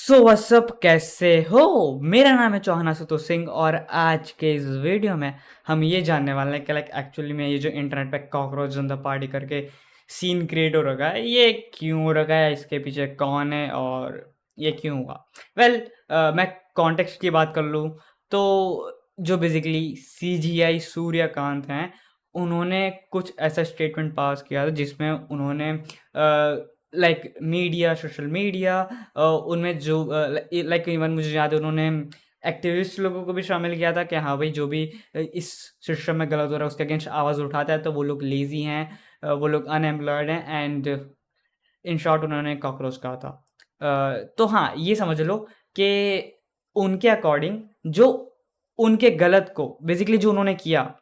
So what's up, कैसे हो? मेरा नाम है चौहान आशुतोष सिंह और आज के इस वीडियो में हम ये जानने वाले हैं कि लाइक एक्चुअली में ये जो इंटरनेट पे कॉकरोच जनता पार्टी करके सीन क्रिएट हो रखा है, ये क्यों हो रखा है, इसके पीछे कौन है और ये क्यों हुआ? वेल, मैं कॉन्टेक्स्ट की बात कर लूँ तो जो बेसिकली सीजीआई सूर्यकांत हैं, उन्होंने कुछ ऐसा स्टेटमेंट पास किया था जिसमें उन्होंने लाइक मीडिया, सोशल मीडिया, उनमें जो लाइक इवन मुझे याद है उन्होंने एक्टिविस्ट लोगों को भी शामिल किया था कि हाँ भाई, जो भी इस सिस्टम में गलत हो रहा है उसके अगेंस्ट आवाज़ उठाता है तो वो लोग लेज़ी हैं, वो लोग अनएम्प्लॉयड हैं, एंड इन शॉर्ट उन्होंने कॉकरोच कहा था। तो हाँ, ये समझ लो कि उनके अकॉर्डिंग जो उनके गलत को बेसिकली जो उन्होंने किया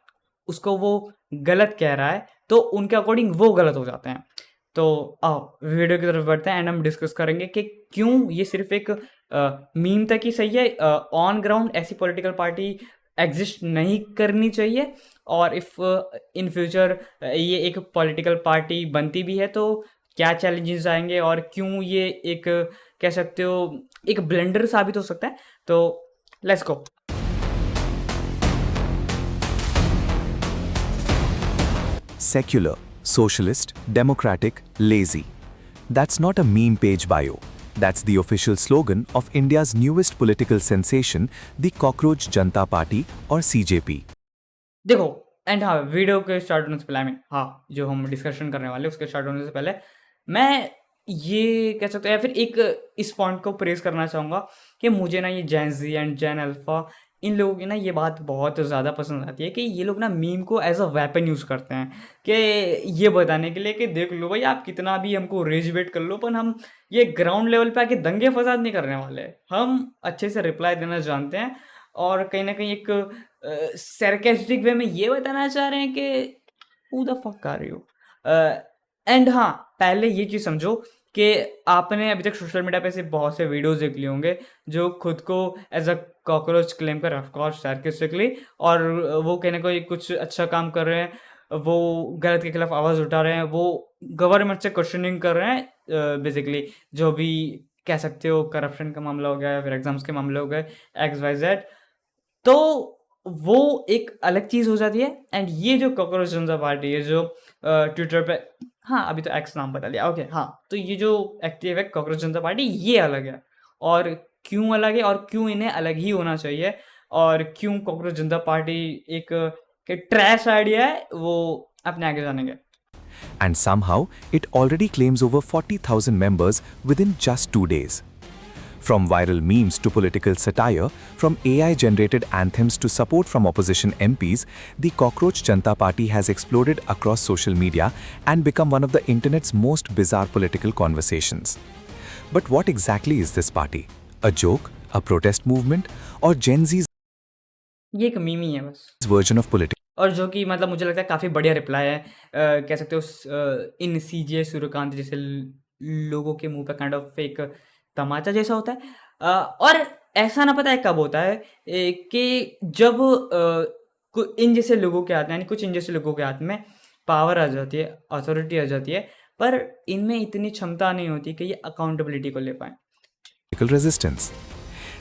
उसको वो गलत कह रहा है, तो उनके अकॉर्डिंग वो गलत हो जाते हैं। तो आओ वीडियो की तरफ बढ़ते हैं एंड हम डिस्कस करेंगे कि क्यों ये सिर्फ एक मीम तक ही सही है, ऑन ग्राउंड ऐसी पॉलिटिकल पार्टी एग्जिस्ट नहीं करनी चाहिए, और इफ़ इन फ्यूचर ये एक पॉलिटिकल पार्टी बनती भी है तो क्या चैलेंजेस आएंगे और क्यों ये एक कह सकते हो एक ब्लेंडर साबित हो सकता है। तो let's go. Secular, socialist, democratic, lazy. That's not a meme page bio. That's the official slogan of India's newest political sensation, the Cockroach Janta Party or CJP. देखो, एंड हाँ, वीडियो के स्टार्ट होने से पहले हाँ, जो हम डिस्कशन करने वाले हैं उसके स्टार्ट होने से पहले मैं ये कह सकते हैं या फिर एक इस पॉइंट को प्रेज़ करना चाहूँगा कि मुझे ना ये जेन ज़ी एंड जेन अल्फ़ा, इन लोगों की ना ये बात बहुत ज़्यादा पसंद आती है कि ये लोग ना मीम को एज़ अ वेपन यूज़ करते हैं कि ये बताने के लिए कि देख लो भाई, आप कितना भी हमको रेज वेट कर लो, पर हम ये ग्राउंड लेवल पे आके दंगे फसाद नहीं करने वाले। हम अच्छे से रिप्लाई देना जानते हैं और कहीं न कहीं एक सरकास्टिक वे में ये बताना चाह रहे हैं कि who the fuck are you? And हाँ, पहले ये चीज़ समझो कि आपने अभी तक सोशल मीडिया पे ऐसे बहुत से वीडियोज़ देख लिए होंगे जो खुद को एज़ अ कॉकरोच क्लेम कर, ऑफ कोर्स सार्कास्टिकली, और वो कहीं न कहीं कुछ अच्छा काम कर रहे हैं, वो गलत के खिलाफ आवाज़ उठा रहे हैं, वो गवर्नमेंट से क्वेश्चनिंग कर रहे हैं, बेसिकली जो भी कह सकते हो करप्शन का मामला हो गया या फिर एग्ज़ाम्स के मामले हो गए, एक्स, वाई, ज़ेड। तो वो एक अलग चीज़ हो जाती है, एंड ये जो कॉकरोच जनता पार्टी है जो ट्विटर पे, हाँ, अभी तो एक्स नाम बता दिया, ओके, हाँ, तो ये जो एक्टिव है कॉकरोच जनता पार्टी, ये अलग है। और क्यों अलग है और क्यों इन्हें अलग ही होना चाहिए, और क्यों कॉकरोच जनता पार्टी एक ट्रैश आइडिया है, वो अपने आगे जानेंगे। And somehow, it already claims over 40,000 members within just 2 days. From viral memes to political satire, from AI-generated anthems to support from opposition MPs, the Cockroach Janta Party has exploded across social media and become one of the internet's most bizarre political conversations. But what exactly is this party? A joke? A protest movement? Or Gen Z's ये एक meme ही है बस। version of political? और जो कि मतलब मुझे लगता है काफ़ी बढ़िया रिप्लाई है, कह सकते हो इन सीजे सूर्यकांत जैसे लोगों के मुंह पे काइंड ऑफ एक तमाचा जैसा होता है, और ऐसा ना पता है कब होता है, कि जब इन जैसे लोगों के हाथ में, यानी कुछ इन जैसे लोगों के हाथ में पावर आ जाती है, अथॉरिटी आ जाती है, पर इनमें इतनी क्षमता नहीं होती कि ये अकाउंटेबिलिटी को ले पाए। Resistance.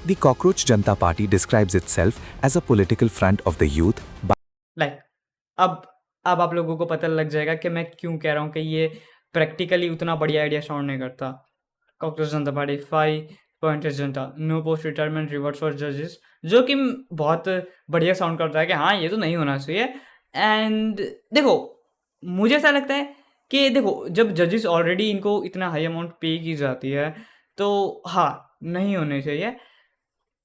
The Cockroach Janta Party describes itself as a political front of the youth. Like अब आप लोगों को पता लग जाएगा कि मैं क्यों कह रहा हूँ कि ये प्रैक्टिकली उतना बढ़िया आइडिया साउंड नहीं करता। Cockroach Janata party 5 point agenda, no post retirement rewards for जजेस, जो कि बहुत बढ़िया साउंड करता है कि हाँ, ये तो नहीं होना चाहिए। एंड देखो, मुझे ऐसा लगता है कि देखो, जब जजेस ऑलरेडी इनको इतना हाई अमाउंट पे की जाती है तो हाँ, नहीं होने चाहिए।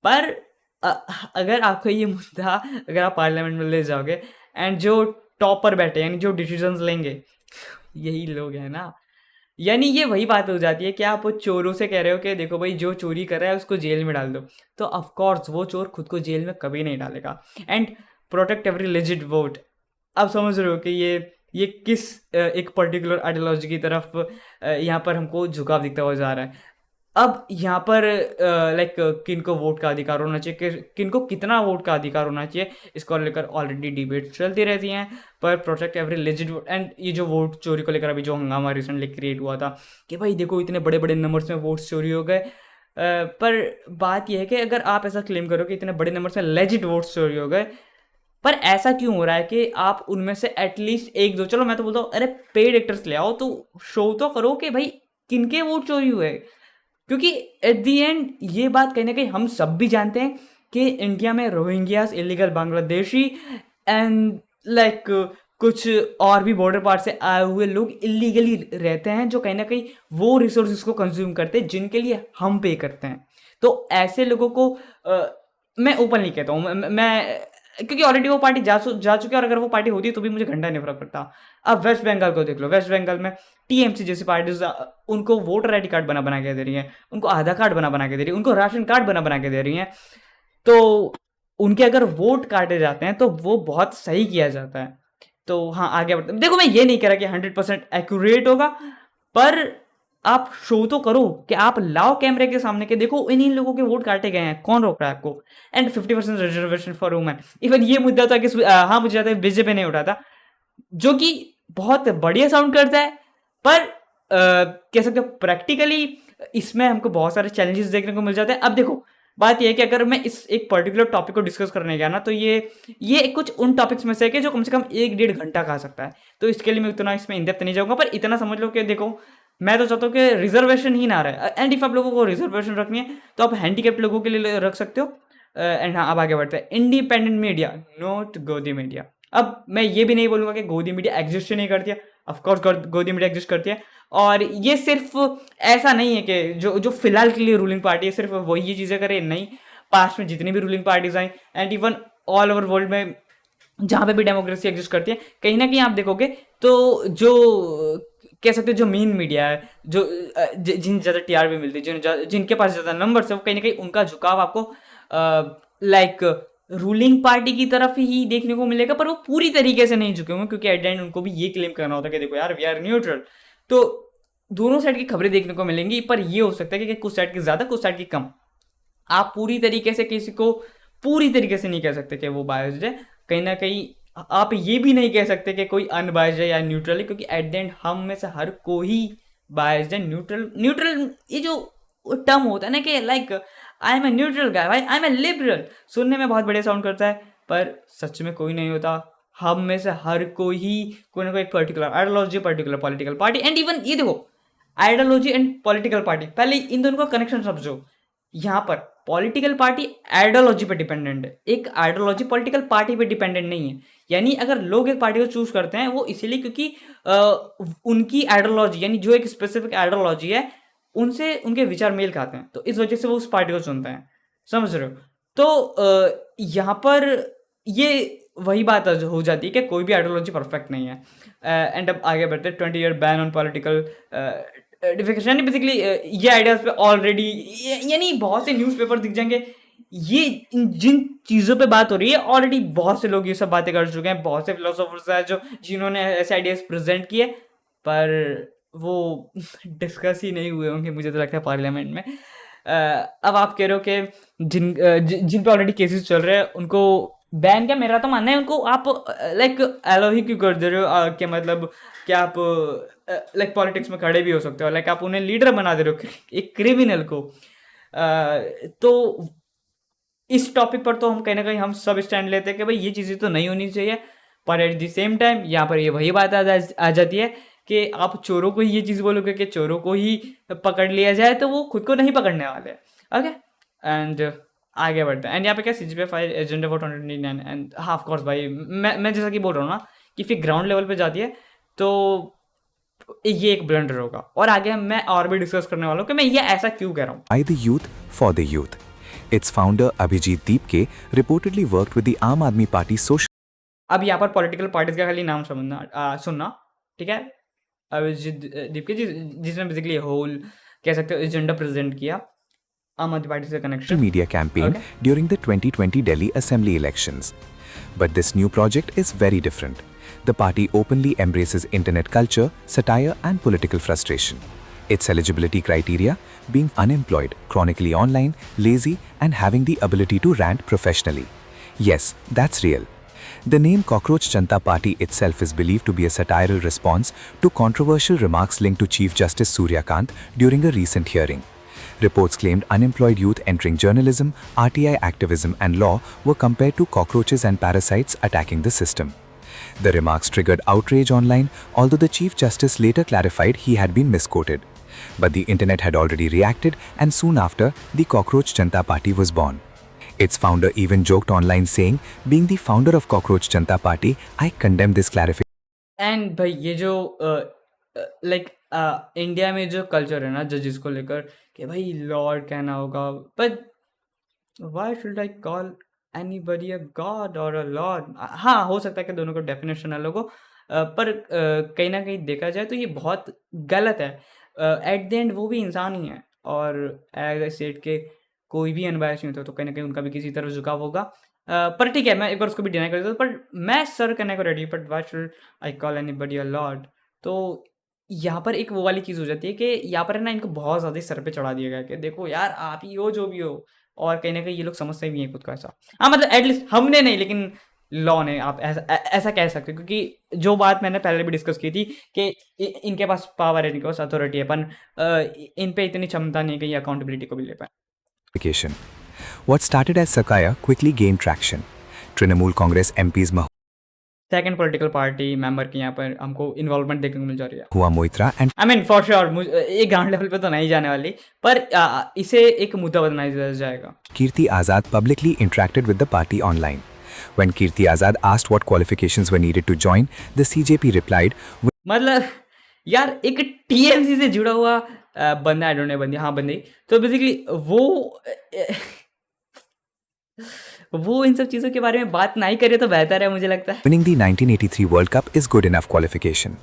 पर अ, अगर आपका ये मुद्दा अगर आप पार्लियामेंट में ले जाओगे एंड जो टॉप पर बैठे यानी जो डिसीजंस लेंगे यही लोग हैं ना, यानी ये वही बात हो जाती है कि आप चोरों से कह रहे हो कि देखो भाई, जो चोरी कर रहा है उसको जेल में डाल दो, तो ऑफ कोर्स वो चोर खुद को जेल में कभी नहीं डालेगा। And protect every legit vote, आप समझ रहे हो कि ये किस एक पर्टिकुलर आइडियोलॉजी की तरफ यहाँ पर हमको झुकाव दिखता हुआ जा रहा है। अब यहाँ पर लाइक किनको वोट का अधिकार होना चाहिए, किनको कितना वोट का अधिकार होना चाहिए, इसको लेकर ऑलरेडी डिबेट चलती रहती हैं। पर protect every legit vote, and ये जो वोट चोरी को लेकर अभी जो हंगामा रिसेंटली क्रिएट हुआ था कि भाई देखो, इतने बड़े बड़े नंबर्स में वोट्स चोरी हो गए, पर बात ये है कि अगर आप ऐसा क्लेम करो कि इतने बड़े नंबर से लेजिट वोट्स चोरी हो गए, पर ऐसा क्यों हो रहा है कि आप उनमें से एटलीस्ट एक दो, चलो मैं तो बोलता हूँ अरे पेड एक्टर्स ले आओ, तो शो तो करो कि भाई किनके वोट चोरी हुए। क्योंकि एट दी एंड ये बात कहीं ना कहीं हम सब भी जानते हैं कि इंडिया में Rohingyas, illegal Bangladeshi and like कुछ और भी बॉर्डर पार से आए हुए लोग इलीगली रहते हैं, जो कहीं ना कहीं वो रिसोर्सेज को कंज्यूम करते हैं जिनके लिए हम पे करते हैं। तो ऐसे लोगों को मैं ओपनली कहता हूँ, मैं क्योंकि ऑलरेडी वो पार्टी जा चुकी है, और अगर वो पार्टी होती तो भी मुझे घंटा नहीं फर्क पड़ता। अब वेस्ट बंगाल को देख लो, वेस्ट बंगाल में टीएमसी जैसी पार्टीज उनको वोटर आईडी कार्ड बना के दे रही हैं, उनको आधार कार्ड बना के दे रही है, उनको राशन कार्ड बना के दे रही हैं। तो उनके अगर वोट काटे जाते हैं तो वो बहुत सही किया जाता है। तो हाँ, आगे बढ़ते देखो, मैं ये नहीं कह रहा कि 100% एक्यूरेट होगा, पर आप शो तो करो कि आप लाओ कैमरे के सामने के देखो इन लोगों के वोट काटे गए हैं, कौन रोक रहा है आपको। And 50% reservation for women, even ये मुद्दा था कि हाँ मुझे याद है बीजेपी ने उठाया था, जो कि बहुत बढ़िया साउंड करता है, पर कह सकते हो प्रैक्टिकली इसमें हमको बहुत सारे चैलेंजेस देखने को मिल जाते हैं। अब देखो बात यह है कि अगर मैं इस एक पर्टिकुलर टॉपिक को डिस्कस करने गया ना, तो ये कुछ उन टॉपिक्स में से है कि जो कम से कम 1-1.5 घंटा खा सकता है। तो इसके लिए मैं उतना इसमें इन डेप्थ नहीं जाऊंगा, पर इतना समझ लो कि देखो मैं तो चाहता हूँ कि रिजर्वेशन ही ना रहे। एंड इफ आप लोगों को रिजर्वेशन रखनी है तो आप हैंडीकैप्ड लोगों के लिए रख सकते हो। एंड हाँ, अब आगे बढ़ते हैं। इंडिपेंडेंट मीडिया, नॉट गोदी मीडिया। अब मैं ये भी नहीं बोलूँगा कि गोदी मीडिया एग्जिस्ट ही नहीं करती है, ऑफकोर्स गोदी मीडिया एग्जिस्ट करती है। और ये सिर्फ ऐसा नहीं है कि जो फिलहाल के लिए रूलिंग पार्टी है सिर्फ वही ये चीज़ें करे, नहीं। पास्ट में जितनी भी ruling parties I and even all over world में जहाँ पे भी डेमोक्रेसी एग्जिस्ट करती है, कहीं ना कहीं आप देखोगे तो जो कह सकते हो जो मेन मीडिया है, जो जिन ज़्यादा टीआरपी मिलती है, जिनके पास ज़्यादा नंबर्स है, वो कहीं ना कहीं उनका झुकाव आपको लाइक रूलिंग पार्टी की तरफ ही देखने को मिलेगा। पर वो पूरी तरीके से नहीं झुके होंगे, क्योंकि एट द एंड उनको भी ये क्लेम करना होता है कि देखो यार वी आर न्यूट्रल। तो दोनों साइड की खबरें देखने को मिलेंगी, पर ये हो सकता है कि कुछ साइड की ज़्यादा कुछ साइड की कम। आप पूरी तरीके से किसी को पूरी तरीके से नहीं कह सकते कि वो बायस्ड है। कहीं ना कहीं आप ये भी नहीं कह सकते कि कोई अनबायस्ड है या न्यूट्रल है, क्योंकि एट द एंड हम में से हर कोई बायस्ड है। न्यूट्रल ये जो टर्म होता है ना कि like I am a neutral guy, भाई आई एम ए लिबरल, सुनने में बहुत बढ़िया साउंड करता है, पर सच में कोई नहीं होता। हम में से हर कोई ही कोई ना कोई particular ideology, particular political party, and even ये देखो आइडियोलॉजी एंड पॉलिटिकल पार्टी, पहले इन दोनों का कनेक्शन समझो। यहाँ पर पॉलिटिकल पार्टी आइडियोलॉजी पे डिपेंडेंट है, एक आइडियोलॉजी पॉलिटिकल पार्टी पे डिपेंडेंट नहीं है। यानी अगर लोग एक पार्टी को चूज करते हैं वो इसीलिए क्योंकि उनकी आइडियोलॉजी यानी जो एक स्पेसिफिक आइडियोलॉजी है उनसे उनके विचार मेल खाते हैं, तो इस वजह से वो उस पार्टी को चुनते हैं, समझ रहे हो। तो यहाँ पर ये वही बात हो जाती है कि कोई भी आइडियोलॉजी परफेक्ट नहीं है। एंड अब आगे बढ़ते हैं 20 year ban on political defecation. यानी बेसिकली ये आइडियाज पे ऑलरेडी यानी बहुत से न्यूज़पेपर दिख जाएंगे, ये जिन चीज़ों पे बात हो रही है ऑलरेडी बहुत से लोग ये सब बातें कर चुके हैं, बहुत से फिलोसोफर्स हैं जो जिन्होंने ऐसे आइडियाज प्रेजेंट किए, पर वो डिस्कस ही नहीं हुए होंगे मुझे तो लगता है पार्लियामेंट में। अब आप कह रहे हो कि जिन पे ऑलरेडी केसेस चल रहे हैं उनको बैन, क्या मेरा तो मानना है उनको आप लाइक एलो ही क्यों कर दे रहे हो, क्या मतलब क्या आप लाइक पॉलिटिक्स में खड़े भी हो सकते हो, लाइक आप उन्हें लीडर बना दे रहे हो एक क्रिमिनल को। तो इस टॉपिक पर तो हम कहीं ना कहीं हम सब स्टैंड लेते हैं कि भाई ये चीज़ें तो नहीं होनी चाहिए, पर एट द सेम टाइम यहाँ पर ये वही बात आ जाती है कि आप चोरों को ही ये चीज़ बोलोगे कि चोरों को ही पकड़ लिया जाए, तो वो खुद को नहीं पकड़ने वाले। ओके, एंड आगे बढ़ते हैं। एंड यहाँ पे क्या CGPF एजेंडा फॉर 2029, एंड हाँ ऑफ कोर्स भाई मैं जैसा कि बोल रहा हूँ ना कि फिर ग्राउंड लेवल पे जाती है तो ये एक ब्लंडर होगा। और आगे मैं और भी डिस्कस करने वाला हूँ कि मैं ये ऐसा क्यों कह रहा हूँ। By the youth, for the youth. Its founder Abhijit Deepke reportedly worked with the Aam Aadmi Party social. अब यहाँ पर पॉलिटिकल पार्टीज का खाली नाम सुनना, ठीक है। अभिजीत दीपके जिसने बेसिकली होल कह सकते हो एजेंडा प्रेजेंट किया आम आदमी पार्टी से connection media campaign during the 2020 Delhi Assembly elections. But this new project is very different. The party openly embraces internet culture, satire and political frustration. Its eligibility criteria being unemployed, chronically online, lazy and having the ability to rant professionally. Yes, that's real. The name Cockroach Janta Party itself is believed to be a satirical response to controversial remarks linked to Chief Justice Surya Kant during a recent hearing. Reports claimed unemployed youth entering journalism, RTI activism, and law were compared to cockroaches and parasites attacking the system. The remarks triggered outrage online, although the Chief Justice later clarified he had been misquoted. But the internet had already reacted, and soon after, the Cockroach Janata Party was born. Its founder even joked online saying, "Being the founder of Cockroach Janata Party, I condemn this clarification." And भाई ये जो like India में जो culture है ना जजेस को लेकर कि भाई लॉर्ड कहना होगा, but why should I call anybody a God और अ लॉर्ड? हाँ, हो सकता है कि दोनों का डेफिनेशन अलग हो, पर कहीं ना कहीं देखा जाए तो ये बहुत गलत है। एट द एंड वो भी इंसान ही है, और एज आई सेड के कोई भी अनबायस नहीं होता, तो कहीं ना कहीं उनका भी किसी तरफ झुकाव होगा। पर ठीक है, मैं एक बार उसको भी डिनाई कर देता हूँ, पर मैं सर कहने को ready, but why should I call anybody a Lord? तो यहाँ पर एक वो वाली चीज़ हो जाती है कि यहाँ पर है ना, इनको बहुत ज़्यादा सर पे चढ़ा दिया गया है कि देखो यार, आप ही हो जो भी हो, और कहीं न कहीं ये लोग समझते भी हैं खुद को ऐसा। हाँ, मतलब एटलीस्ट हमने नहीं, लेकिन लॉ ने, आप ऐसा कह सकते हो, क्योंकि जो बात मैंने पहले भी डिस्कस की थी कि इनके पास पावर है, इनके पास अथॉरिटी है, पर इन पे इतनी क्षमता नहीं है कि ये अकाउंटेबिलिटी को भी ले पाए। What started as Sakaya quickly gained traction. Trinamool Congress MPs second political party member की यहाँ पर हमको इन्वॉल्वमेंट देखने को मिल जा रही है। Mahua Moitra and I mean for sure, ये ग्राउंड लेवल पे तो नहीं जाने वाली, पर इसे एक मुद्दा बनाया जाएगा। Kirti Azad publicly interacted with the party online. When Kirti Azad asked what qualifications were needed to join, the CJP replied, मतलब यार, एक टीएमसी से जुड़ा हुआ बंदा, आई डोंट नो बंदी, हाँ बंदी, तो बेसिकली वो इन सब चीज़ों के बारे में बात नहीं करे तो बेहतर है, मुझे लगता है। winning the 1983 World Cup is good enough qualification.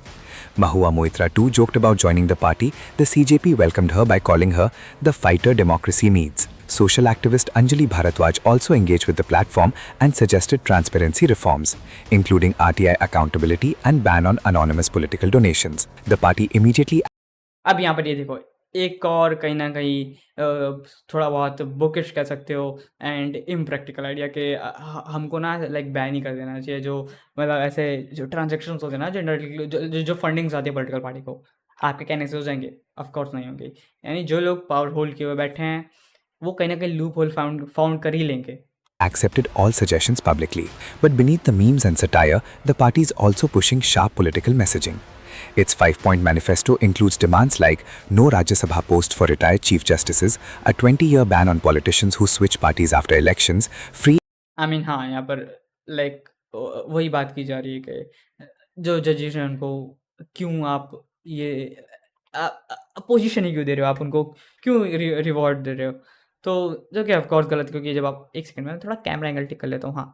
Mahua Moitra too joked about joining the party. The CJP welcomed her by calling her the fighter democracy needs. Social activist Anjali Bharadwaj also engaged with the platform and suggested transparency reforms, including RTI accountability and ban on anonymous political donations. The party immediately अब यहाँ पर ये देखो, एक और कहीं न कहीं थोड़ा बहुत बुकिश कह सकते हो, एंड इम्प्रैक्टिकल आइडिया के हमको ना लाइक बैन ही कर देना चाहिए, जो मतलब ऐसे जो ट्रांजैक्शंस होते हैं ना, जो फंडिंग्स आती है पॉलिटिकल पार्टी को, आपके कहने से हो जाएंगे? ऑफ कोर्स नहीं होंगे। यानी जो लोग पावर होल्ड किए हुए बैठे हैं, वो कहीं ना कहीं लूप होल फाउंड कर ही लेंगे। accepted all suggestions publicly. But beneath the memes and satire, the party is also pushing sharp political messaging. Its 5-point manifesto includes demands like no Rajya Sabha post for retired chief justices, a 20-year ban on politicians who switch parties after elections, free I mean हाँ, यहाँ पर like वही बात की जा रही है कि जो जजेस हैं उनको क्यों आप ये पोजीशन ही क्यों दे रहे हो, आप उनको क्यों रिवॉर्ड दे रहे हो? तो जो कि ऑफ कोर्स गलत, क्योंकि जब आप एक सेकंड में थोड़ा कैमरा एंगल टिक कर लेता हूँ, हाँ,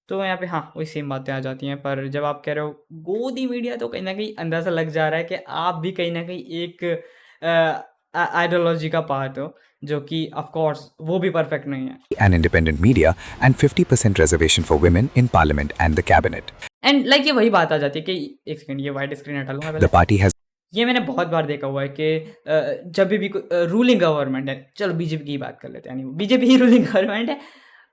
तो यहाँ पे हाँ, वही सेम बातें आ जाती हैं। पर जब आप कह रहे हो गोदी मीडिया, तो कहीं न कहीं अंदाज़ा लग जा रहा है कि आप भी कहीं न कहीं एक आइडियोलॉजी का पार्ट हो, जो कि ऑफ कोर्स वो भी परफेक्ट नहीं है। and independent media, and 50% reservation for women in parliament and the cabinet. And like ये वही बात आ जाती है कि एक सेकंड, ये वाइट स्क्रीन हटा लूँगा पहले। The party has ये मैंने बहुत बार देखा हुआ है कि जब भी रूलिंग गवर्नमेंट है, चलो बीजेपी की बात कर लेते हैं, यानी बीजेपी ही रूलिंग गवर्नमेंट है,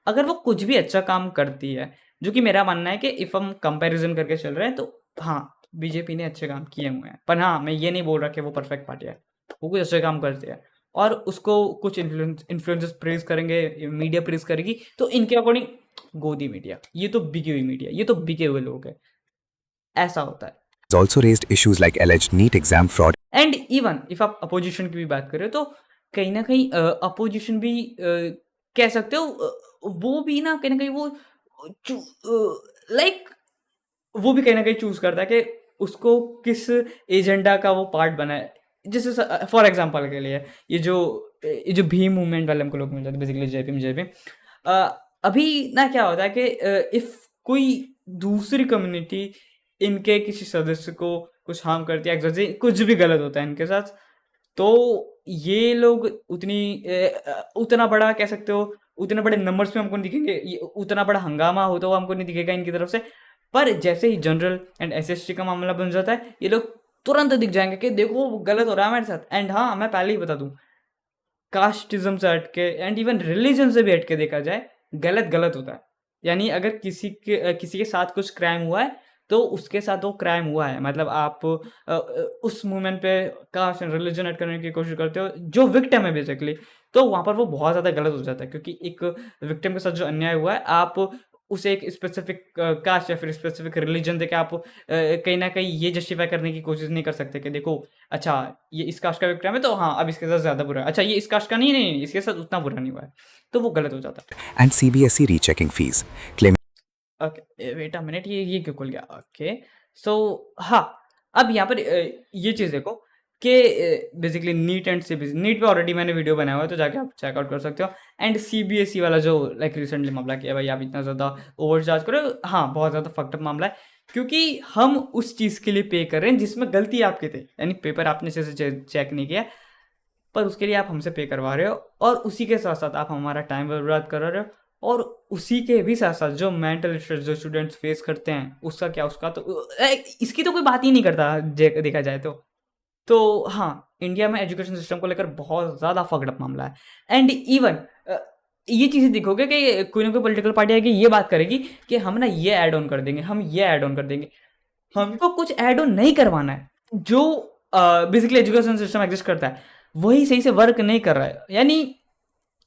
अगर वो कुछ भी अच्छा काम करती है, जो कि मेरा मानना है कि इफ़ हम कंपैरिजन करके चल रहे हैं, तो हाँ, बीजेपी ने अच्छे काम किए हुए हैं। पर हाँ, मैं ये नहीं बोल रहा कि वो परफेक्ट पार्टी है, वो कुछ अच्छे काम करती है, और उसको कुछ इन्फ्लुएंसर्स प्रेज़ करेंगे, मीडिया प्रेज़ करेगी, तो इनके अकॉर्डिंग गोदी मीडिया, ये तो बिकी हुई मीडिया, ये तो बिके हुए लोग हैं, ऐसा होता है। also raised issues like alleged NEET exam fraud. And even if आप अपोजिशन की भी बात करें, तो कहीं ना कहीं अपोजिशन भी कह सकते हो, वो भी ना कहीं वो लाइक वो भी कहीं ना कहीं चूज करता है कि उसको किस एजेंडा का वो पार्ट बनाए। जैसे फॉर एग्जांपल के लिए ये जो भीम मूवमेंट वाले हमको लोग मिल जाते हैं, बेसिकली जय भीम। अभी ना क्या होता है कि इफ कोई दूसरी कम्युनिटी इनके किसी सदस्य को कुछ हार्म करती है, एग्जैक्टली कुछ भी गलत होता है इनके साथ, तो ये लोग उतना बड़ा कह सकते हो, उतने बड़े नंबर्स में हमको नहीं दिखेंगे, उतना बड़ा हंगामा होता हुआ हमको नहीं दिखेगा इनकी तरफ से। पर जैसे ही जनरल एंड एसएसटी का मामला बन जाता है, ये लोग तुरंत दिख जाएंगे कि देखो वो गलत हो रहा है हमारे साथ। एंड हाँ, मैं पहले ही बता दूं, कास्टिज्म से हटके एंड इवन रिलीजन से भी हटके देखा जाए, गलत होता है। यानी अगर किसी के साथ कुछ क्राइम हुआ है, तो उसके साथ वो क्राइम हुआ है। मतलब आप उस मूवमेंट पे कास्ट एंड रिलीजन ऐड करने की कोशिश करते हो, जो विक्टिम है बेसिकली, तो वहाँ पर वो बहुत ज़्यादा गलत हो जाता है, क्योंकि एक विक्टिम के साथ जो अन्याय हुआ है, आप उसे एक स्पेसिफिक कास्ट या फिर स्पेसिफिक रिलीजन देके आप कहीं न कहीं ये जस्टिफाई करने की कोशिश नहीं कर सकते कि देखो, अच्छा ये इस कास्ट का विक्टिम है तो हाँ, अब इसके साथ ज़्यादा बुरा है। अच्छा ये इस कास्ट का नहीं, नहीं, नहीं, इसके साथ उतना बुरा नहीं हुआ है। तो वो गलत हो जाता है। and CBSE rechecking fees, claiming okay, wait a minute, ये क्यों खुल गया? ओके, सो हाँ, अब यहाँ पर ये चीज़ देखो कि basically NEET and CBSE, NEET पे ऑलरेडी मैंने वीडियो बनाया हुआ है, तो जाके आप चेकआउट कर सकते हो। एंड सीबीएसई वाला जो लाइक रिसेंटली मामला किया, भाई आप इतना ज़्यादा ओवरचार्ज करो, हाँ, बहुत ज़्यादा फक्ड अप मामला है, क्योंकि हम उस चीज़ के लिए पे कर रहे हैं जिसमें गलती आपकी थी, यानी पेपर आपने अच्छे से चेक नहीं किया, पर उसके लिए आप हमसे पे करवा रहे हो, और उसी के साथ-साथ आप हमारा टाइम बर्बाद करा रहे हो, और उसी के भी साथ-साथ जो मेंटल स्ट्रेस जो स्टूडेंट्स फेस करते हैं, उसका क्या, उसका तो इसकी तो कोई बात ही नहीं करता देखा जाए तो। तो हाँ, इंडिया में एजुकेशन सिस्टम को लेकर बहुत ज़्यादा फक्ड अप मामला है। एंड इवन ये चीज़ें देखोगे कि कोई ना कोई पॉलिटिकल पार्टी आएगी, ये बात करेगी कि हम ना ये ऐड ऑन कर देंगे, हम ये ऐड ऑन कर देंगे। हमको कुछ ऐड ऑन नहीं करवाना है। जो बेसिकली एजुकेशन सिस्टम एग्ज़िस्ट करता है, वही सही से वर्क नहीं कर रहा है। यानी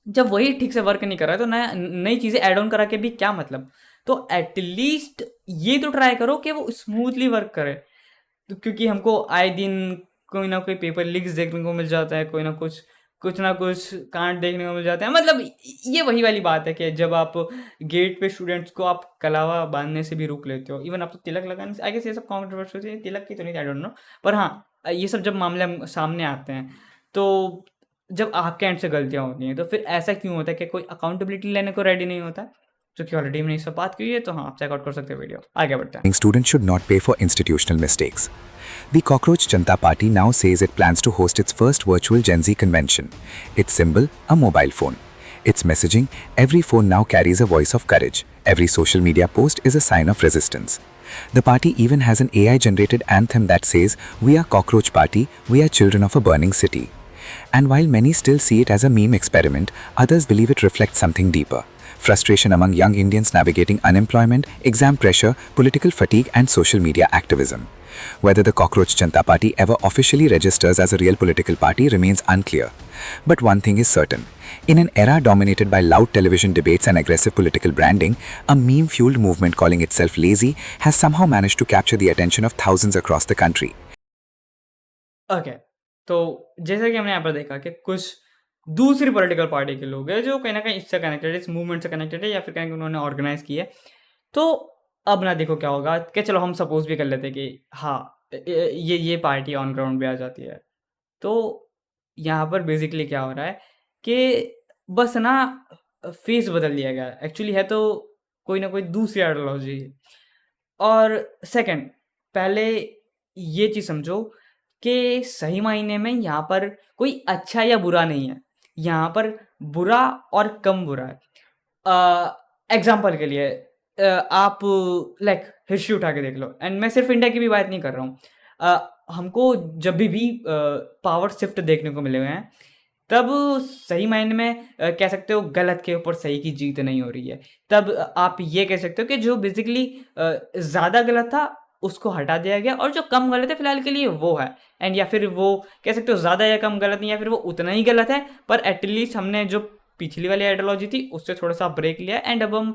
जब वही ठीक से वर्क नहीं कर रहा है, तो नया नई चीज़ें ऐड ऑन करा के भी क्या मतलब? तो एट लीस्ट ये तो ट्राई करो कि वो स्मूथली वर्क करे। तो क्योंकि हमको आए दिन कोई ना कोई पेपर लीक्स देखने को मिल जाता है, कोई ना कुछ ना कुछ कांड देखने को मिल जाता है। मतलब ये वही वाली बात है कि जब आप गेट पे स्टूडेंट्स को आप कलावा बाँधने से भी रोक लेते हो। इवन आप तो तिलक लगाने से, आई गेस ये सब कंट्रोवर्सी है, तिलक की तो नहीं, आई डोंट नो। पर हाँ, ये सब जब मामले सामने आते हैं, तो जब आपके एंड से गलतियाँ होती हैं, तो फिर ऐसा क्यों होता है कि कोई अकाउंटेबिलिटी लेने को रेडी नहीं होता है? जो कि ऑलरेडी मैंने इस पर बात की है, तो हाँ, आप चेकआउट कर सकते हो वीडियो। आगे बढ़ते हैं। students should not pay for institutional mistakes. The Cockroach Janta Party now says it plans to host its first virtual Gen Z convention. Its symbol, a mobile phone. Its messaging, every phone now carries a voice of courage. Every social media post is a sign of resistance. The party even has an AI-generated anthem that says, "We are Cockroach Party, we are children of a burning city." And while many still see it as a meme experiment, others believe it reflects something deeper. Frustration among young Indians navigating unemployment, exam pressure, political fatigue, and social media activism. Whether the Cockroach Janta Party ever officially registers as a real political party remains unclear. But one thing is certain. In an era dominated by loud television debates and aggressive political branding, a meme-fueled movement calling itself lazy has somehow managed to capture the attention of thousands across the country. Okay, तो जैसा कि हमने यहाँ पर देखा कि कुछ दूसरी पॉलिटिकल पार्टी के लोग हैं जो कहीं न कहीं इससे कनेक्टेड है, इस मूवमेंट से कनेक्टेड है, या फिर कहीं उन्होंने ऑर्गेनाइज़ की है। तो अब ना देखो क्या होगा कि चलो हम सपोज़ भी कर लेते हैं कि हाँ, ये पार्टी ऑन ग्राउंड पे आ जाती है। तो यहाँ पर बेसिकली क्या हो रहा है कि बस ना फेस बदल दिया गया है। एक्चुअली है तो कोई ना कोई दूसरी आइडियोलॉजी। और सेकंड, पहले ये चीज़ समझो कि सही मायने में यहाँ पर कोई अच्छा या बुरा नहीं है। यहाँ पर बुरा और कम बुरा है। एग्ज़ाम्पल के लिए आप लाइक हिस्ट्री उठा के देख लो, एंड मैं सिर्फ़ इंडिया की भी बात नहीं कर रहा हूँ। हमको जब भी पावर शिफ्ट देखने को मिले हुए हैं, तब सही मायने में कह सकते हो गलत के ऊपर सही की जीत नहीं हो रही है। तब आप ये कह सकते हो कि जो बेसिकली ज़्यादा गलत था, उसको हटा दिया गया, और जो कम गलत है फिलहाल के लिए वो है। एंड या फिर वो कह सकते हो ज़्यादा या कम गलत नहीं, या फिर वो उतना ही गलत है, पर एटलीस्ट हमने जो पिछली वाली आइडियोलॉजी थी उससे थोड़ा-सा ब्रेक लिया, एंड अब हम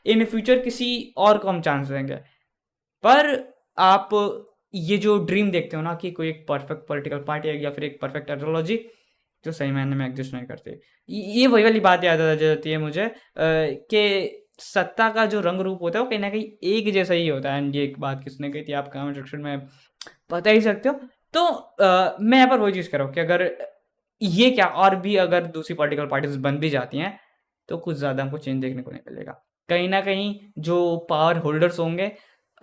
इन फ्यूचर किसी और को हम चांस देंगे। पर आप ये जो ड्रीम देखते हो ना कि कोई एक परफेक्ट पॉलिटिकल पार्टी आएगी या फिर एक परफेक्ट आइडियोलॉजी, जो सही मायने में एग्जिस्ट नहीं करती। ये वही वाली बात याद आ जाती है मुझे कि सत्ता का जो रंग रूप होता है वो कहीं न कहीं एक जैसा ही होता है। एंड ये एक बात किसने कही थी, आप कमेंट सेक्शन में बता ही सकते हो। तो मैं यहाँ पर वही चीज़ कह रहा हूँ कि अगर ये क्या, और भी अगर दूसरी पॉलिटिकल पार्टीज़ बन भी जाती हैं, तो कुछ ज़्यादा हमको चेंज देखने को नहीं मिलेगा। कहीं न कहीं जो पावर होल्डर्स होंगे,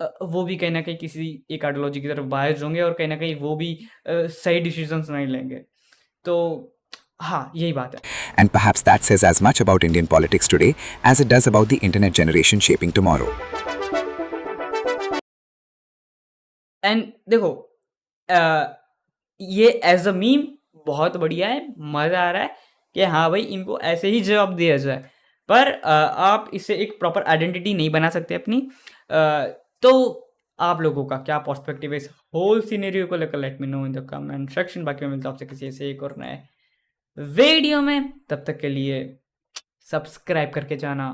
वो भी कहीं न कहीं किसी एक आइडियोलॉजी की तरफ बायस्ड होंगे, और कहीं न कहीं वो भी सही डिसीज़न्स नहीं लेंगे। तो हाँ, यही बात है। And perhaps that says as much about Indian politics today as it does about the internet generation shaping tomorrow. And देखो, ये एज़ अ मीम बहुत बढ़िया है, मज़ा आ रहा है कि हाँ भाई, इनको ऐसे ही जवाब दिया जाए। पर आप इससे एक प्रॉपर आइडेंटिटी नहीं बना सकते अपनी। तो आप लोगों का क्या पर्सपेक्टिव है इस होल सिनेरियो को लेकर, let me know in the comment section. बाकी मैं मिलता हूँ आपसे किसी ऐसे एक और नए वीडियो में, तब तक के लिए सब्सक्राइब करके जाना।